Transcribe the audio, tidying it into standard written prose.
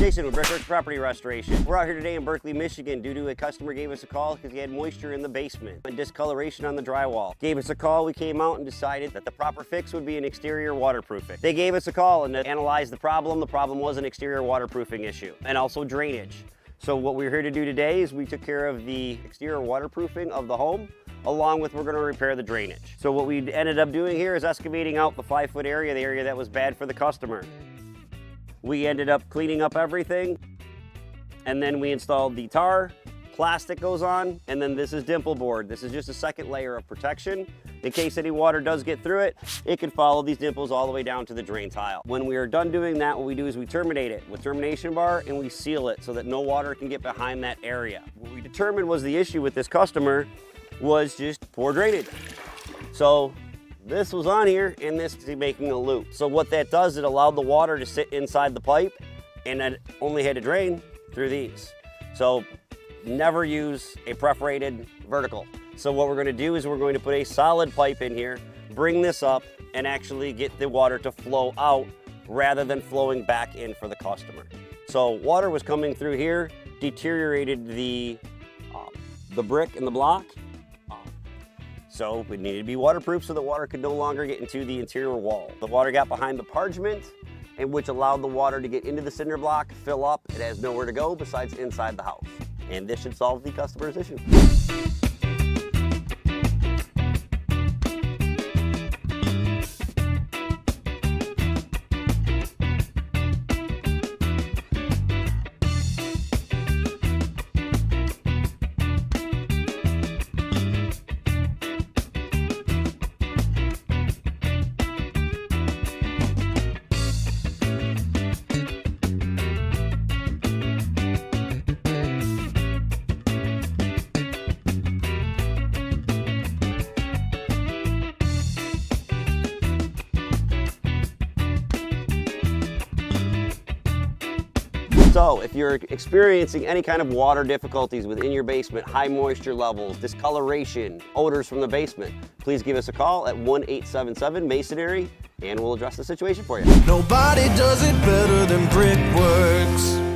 Jason with Brickworks Property Restoration. We're out here today in Berkley, Michigan due to a customer gave us a call because he had moisture in the basement and discoloration on the drywall. Gave us a call, we came out and decided that the proper fix would be an exterior waterproofing. They gave us a call and analyzed the problem. The problem was an exterior waterproofing issue and also drainage. So what we're here to do today is we took care of the exterior waterproofing of the home, along with we're going to repair the drainage. So what we ended up doing here is excavating out the 5-foot area, the area that was bad for the customer. We ended up cleaning up everything, and then we installed the tar, plastic goes on, and then this is dimple board. This is just a second layer of protection. In case any water does get through it, it can follow these dimples all the way down to the drain tile. When we are done doing that, what we do is we terminate it with termination bar and we seal it so that no water can get behind that area. What we determined was the issue with this customer was just poor drainage. So this was on here and this is making a loop. So what that does, it allowed the water to sit inside the pipe and it only had to drain through these. So never use a perforated vertical. So what we're going to do is we're going to put a solid pipe in here, bring this up and actually get the water to flow out rather than flowing back in for the customer. So water was coming through here, deteriorated the brick and the block. So it needed to be waterproof so the water could no longer get into the interior wall. The water got behind the parchment, and which allowed the water to get into the cinder block, fill up. It has nowhere to go besides inside the house. And this should solve the customer's issue. So if you're experiencing any kind of water difficulties within your basement, high moisture levels, discoloration, odors from the basement, please give us a call at 1-877-MASONRY and we'll address the situation for you. Nobody does it better than Brickworks.